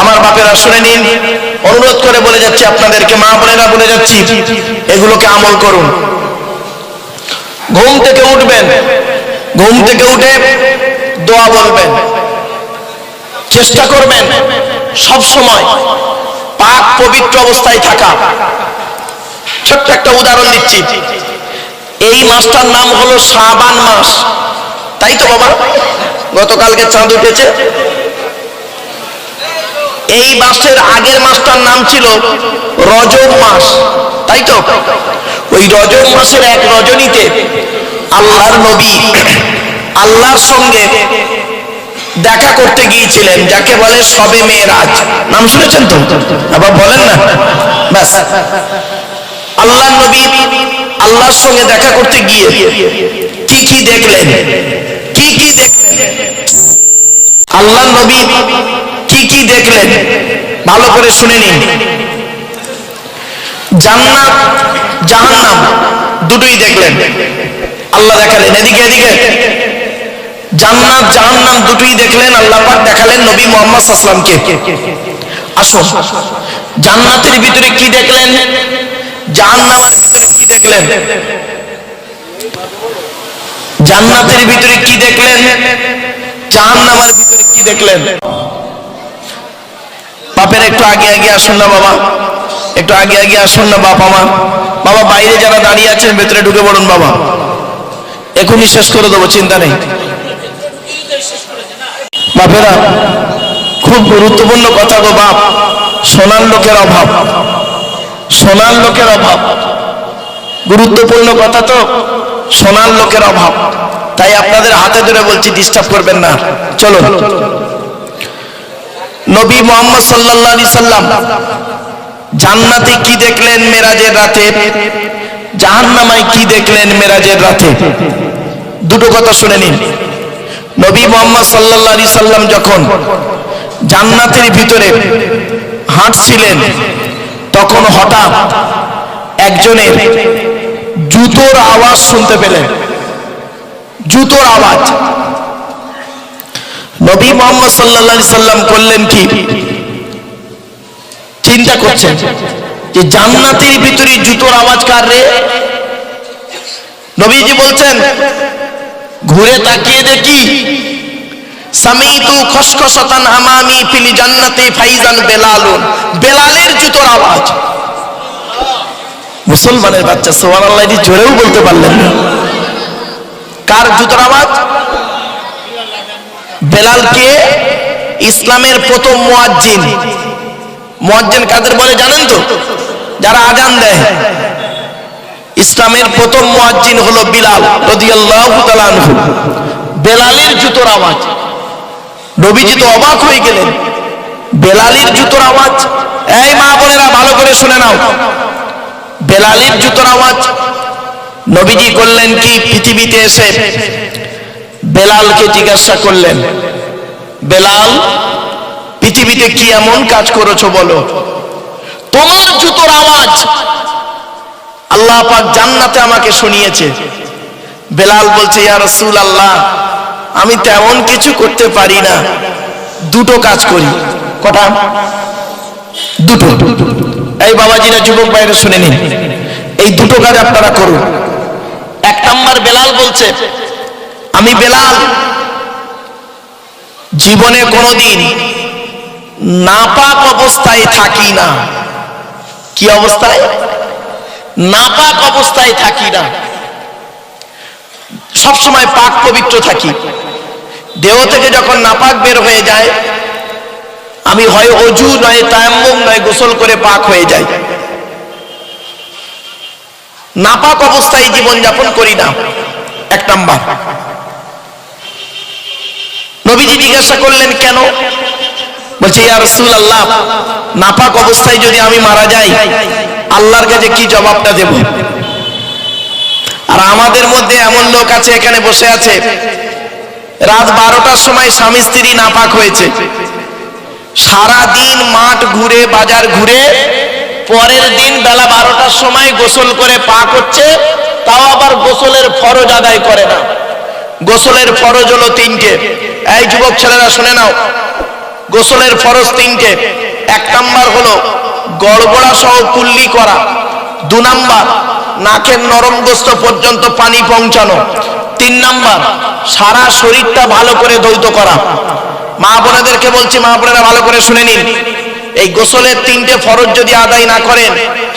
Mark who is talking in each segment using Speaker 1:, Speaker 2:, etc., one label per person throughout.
Speaker 1: আমার বাপেরা শুনে নিন, অনুরোধ করে বলে যাচ্ছি আপনাদেরকে, মা বোনেরা বলে যাচ্ছি, এগুলোকে আমল করুন। ঘুম থেকে উঠবেন, ঘুম থেকে উঠে দোয়া বলবেন, চেষ্টা করবেন সব সময় পাক পবিত্র অবস্থায় থাকা। ছোট্ট একটা উদাহরণ দিচ্ছি, এই মাসটার নাম হলো শাবান মাস, তাই তো বাবা? গতকালকে চাঁদ উঠেছে। এই মাসের আগের মাসটার নাম ছিল রজব মাস, তাই তো? ওই রজব মাসের এক রজনীতে আল্লাহর নবী আল্লাহর সঙ্গে দেখা করতে গিয়েছিলেন, যাকে বলে শবে মেরাজ। নাম শুনেছেন তো? আবার বলেন না। ব্যাস, আল্লাহর নবী আল্লাহর সঙ্গে দেখা করতে গিয়ে কি কি দেখলেন, কি কি দেখলেন, আল্লাহর নবী কি কি দেখলেন ভালো করে শুনে নিন। জান্নাত জাহান্নাম দুটোই দেখলেন, আল্লাহ দেখালেন। এদিকে এদিকে জান্নাত জাহান্নাম দুটোই দেখলেন, আল্লাহ পাক দেখালেন নবী মুহাম্মদ সাল্লাল্লাহু আলাইহি ওয়াসাল্লামকে। আসুন, জান্নাতের ভিতরে কি দেখলেন, জাহান্নামের ভিতরে কি দেখলেন? জান্নাতের ভিতরে কি দেখলেন, জাহান্নামের ভিতরে কি দেখলেন? বাপের একটু আগে আগে আসুন না বাবা, একটু আগে আগে আসুন না বাবা মা। বাবা বাইরে যারা দাঁড়িয়ে আছেন ভেতরে ঢুকে পড়ুন বাবা, এখনই শেষ করে দেবো, চিন্তা নেই। বাপেরা খুব গুরুত্বপূর্ণ কথা গো বাপ, শোনার লোকের অভাব, শোনার লোকের অভাব। গুরুত্বপূর্ণ কথা তো, শোনার লোকের অভাব, তাই আপনাদের হাতে ধরে বলছি, ডিস্টার্ব করবেন না। চলো, নবী মুহাম্মদ সাল্লাল্লাহু আলাইহি সাল্লাম জান্নাতে কি দেখলেন মেরাজের রাতে, জাহান্নামায় কি দেখলেন মেরাজের রাতে, দুটো কথা শুনে নিন। নবী মুহাম্মদ সাল্লাল্লাহু আলাইহি সাল্লাম যখন জান্নাতের ভিতরে হাঁটছিলেন, তখন হঠাৎ একজনের জুতোর আওয়াজ শুনতে পেলেন, জুতোর আওয়াজ। নবী মুহাম্মদ সাল্লাল্লাহু আলাইহি সাল্লাম করলেন কি, চিন্তা করছেন যে জান্নাতের ভিতরে জুতোর আওয়াজ কার রে? নবীজি বলছেন, ঘুরে তাকিয়ে দেখি, সামিতু খসখসাতান আমামি ফিল জান্নাতি ফাইজান বেলালুন, বেলালের জুতোর আওয়াজ। মুসলমানের বাচ্চা সুবহানাল্লাহ, এটি জোরেও বলতে পারলেন না। কার জুতোর আওয়াজ? বেলালকে ইসলামের প্রথম মুয়াজ্জিন। মুয়াজ্জিন কাদের বলে জানেন তো? যারা আজান দেয়। ইসলামের প্রথম মুয়াজ্জিন হলো বিলাল রাদিয়াল্লাহু তাআলা আনহু। বেলালের জুতোর আওয়াজ, নবীজি তো অবাক হয়ে গেলেন, বেলালের জুতোর আওয়াজ। এই মা বোনেরা ভালো করে শুনে নাও, বেলালের জুতোর আওয়াজ। নবীজি করলেন কি, পৃথিবীতে এসে বেলালকে জিজ্ঞাসা করলেন, বেলাল পৃথিবীতে কি এমন কাজ করেছো বলো, তোমার জুতোর আওয়াজ আল্লাহ পাক জান্নাতে আমাকে শুনিয়েছে। বেলাল বলছে, ইয়া রাসূলুল্লাহ, আমি তেমন কিছু করতে পারি না, দুটো কাজ করি। কটা? দুটো। এই বাবাজিরা, যুবক ভাইরা শুনে নিন, এই দুটো কাজ আপনারা করুন। এক নাম্বার, বেলাল বলছে, আমি বেলাল জীবনে কোনোদিন নাপাক অবস্থায় থাকি না। কি অবস্থায়? নাপাক অবস্থায় থাকি না, সব সময় পাক পবিত্র থাকি। দেহ থেকে যখন নাপাক বের হয়ে যায়, আমি হয় অজু নয় তায়াম্মুম নয় গোসল করে পাক হয়ে যাই। নাপাক অবস্থায় জীবন যাপন করি না, এক নাম্বার। নবীজি জিজ্ঞাসা করলেন, কেন? বলছে, ইয়া রাসূলুল্লাহ, নাপাক অবস্থায় যদি আমি মারা যাই, আল্লাহর কাছে কি জবাবটা দেব? আর আমাদের মধ্যে এমন লোক আছে, এখানে বসে আছে, রাত 12টার সময় স্বামী স্ত্রী নাপাক হয়েছে, সারা দিন মাঠ ঘুরে বাজার ঘুরে পরের দিন বেলা 12টার সময় গোসল করে পাক হচ্ছে, তাও আবার গোসলের ফরজ আদায় করে না। গোসলের ফরজ হলো 3টে। এই যুবক ছেলেরা শুনে নাও, গোসলের ফরজ তিনটে। 1 নাম্বার হলো গড়গড়া সহ কুল্লি করা। 2 নাম্বার নাকের নরম গোস্ত পর্যন্ত পানি পৌঁছানো। 3 নাম্বার সারা শরীরটা ভালো করে ধৌত করা। মা বোনেদেরকে বলছি, মা বোনেরা ভালো করে শুনে নিন, এই গোসলের 3টে ফরজ যদি আদায় না করেন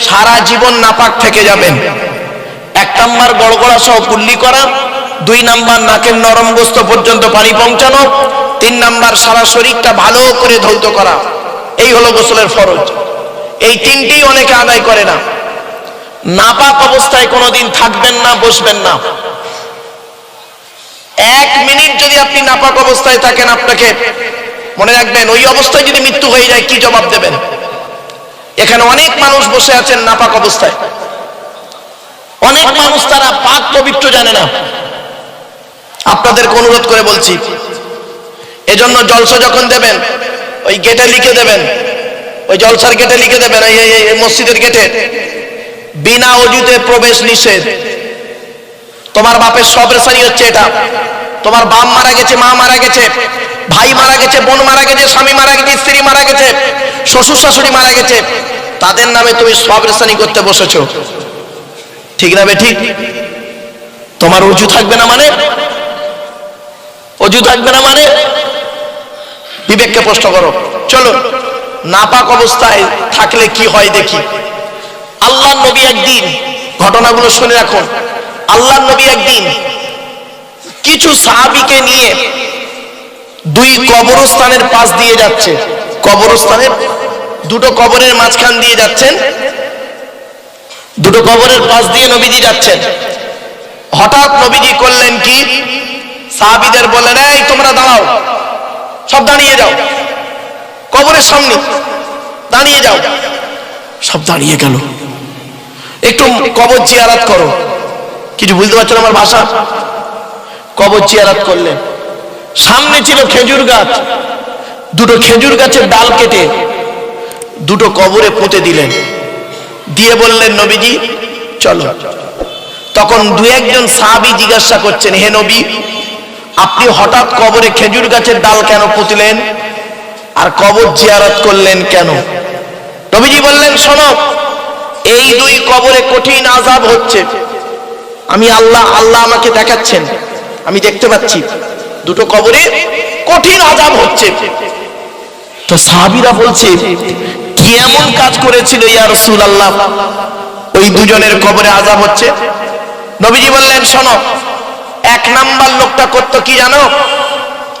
Speaker 1: সারা জীবন নাপাক থেকে যাবেন। 1 নাম্বার গড়গড়া সহ কুল্লি করা, 2 নাম্বার নাকের নরম গোস্ত পর্যন্ত পানি পৌঁছানো, 3 নাম্বার সারা শরীরটা ভালো করে ধৌত করা। এই হলো গোসলের ফরজ। এই 3টেই অনেকে আদায় করে না। নাপাক অবস্থায় কোনোদিন থাকবেন না, বসবেন না। 1 মিনিট যদি আপনি নাপাক অবস্থায় থাকেন, আপনাকে মনে রাখবেন ওই অবস্থায় যদি মৃত্যু হয়ে যায় কি জবাব দেবেন? এখানে অনেক মানুষ বসে আছেন নাপাক অবস্থায়, অনেক মানুষ তারা পাক পবিত্র জানে না। আপনাদেরকে অনুরোধ করে বলছি, এজন্য জলসা যখন দেবেন ওই গেটে লিখে দেবেন, ওই জলসার গেটে লিখে দেবেন, এই মসজিদের গেটে বিনা ওযুতে প্রবেশ নিষেধ। তোমার বাপের সব রেসানি হচ্ছে এটা। তোমার বাপ মারা গেছে, মা মারা গেছে, ভাই মারা গেছে, বোন মারা গেছে, স্বামী মারা গেছে, স্ত্রী মারা গেছে, শ্বশুর শাশুড়ি মারা গেছে, তাদের নামে তুমি সব রেসানি করতে বসেছো। ঠিক না বেঠিক? তোমার ওযু থাকবে না মানে, ওযু থাকবে না মানে বিবেককে প্রশ্ন করো। চলো নাপাক অবস্থায় থাকলে কি হয় দেখি। আল্লাহর নবী একদিন, ঘটনাগুলো শুনে রাখুন, আল্লাহর নবী একদিন কিছু সাহাবীকে নিয়ে 2 কবরস্থানের পাশ দিয়ে যাচ্ছে। কবরস্থানের 2টো কবরের মাঝখান দিয়ে যাচ্ছেন, 2টো কবরের পাশ দিয়ে নবীজি যাচ্ছেন। হঠাৎ নবীজি করলেন কি, সাহাবীদের বললেন, এই তোমরা দাঁড়াও, সব দাঁড়িয়ে যাও, কবরের সামনে দাঁড়িয়ে যাও। সব দাঁড়িয়ে গেল। একটু কবর জিয়ারত করো। কিছু বুঝতে পারছো না আমার ভাষা? কবর জিয়ারত করলেন। সামনে ছিল খেজুর গাছ, 2টো খেজুর গাছের ডাল কেটে 2টো কবরে পুঁতে দিলেন, দিয়ে বললেন, নবীজি চলো। তখন 2-1 সাহাবী জিজ্ঞাসা করছেন, হে নবী, আপনি হঠাৎ কবরে খেজুর গাছের ডাল কেন পুঁতলেন আর কবর জিয়ারত করলেন কেন? নবীজি বললেন, শোনো, এই 2 কবরে কঠিন আযাব হচ্ছে। আমি আল্লাহ আমাকে দেখাচ্ছেন, আমি দেখতে পাচ্ছি 2টো কবরে কঠিন আযাব হচ্ছে। তো সাহাবীরা বলছে, কি এমন কাজ করেছিল ইয়া রাসূলুল্লাহ ওই 2জনের কবরে আযাব হচ্ছে? নবীজি বললেন, শোনো, 1 নাম্বার লোকটা করতো কি জানো?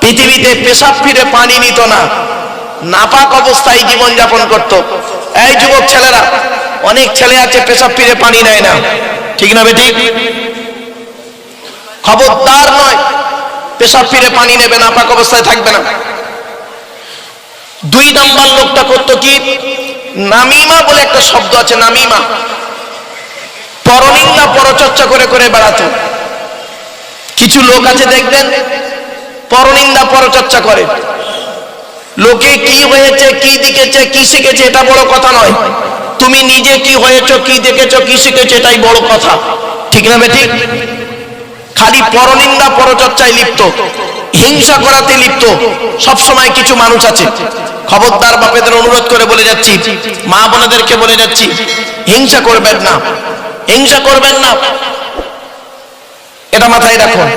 Speaker 1: পৃথিবীতে পেশাব ফিরে পানি নিত না, নাপাক অবস্থায় জীবন যাপন করত। এই যুবক ছেলেরা, অনেক ছেলে আছে পেশাব ফিরে পানি নেয় না, ঠিক না বেঠিক? খবরদার নয়, পেশাব ফিরে পানি নেবে, নাপাক অবস্থায় থাকবে না। 2 নাম্বার লোকটা করতো কি, নামিমা বলে একটা শব্দ আছে, নামিমা, পরনিন্দা পরচর্চা করে করে বেড়াতো। কিছু লোক আছে দেখবেন পরনিন্দা পরচর্চা করে। লোকে কি হয়েছে, কি দেখেছে, কি শিখেছে এটা বড় কথা নয়, তুমি নিজে কি হয়েছো, কি দেখেছো, কি শিখেছো এটাই বড় কথা, ঠিক না বেঠিক? খালি পরনিন্দা পরচর্চায় লিপ্ত, হিংসা করাতে লিপ্ত সব সময় কিছু মানুষ আছে। খবরদার, বাপেদের অনুরোধ করে বলে যাচ্ছি, মা বোনেদেরকে বলে যাচ্ছি, হিংসা করবেন না, হিংসা করবেন না, এটা মাথায় রাখুন।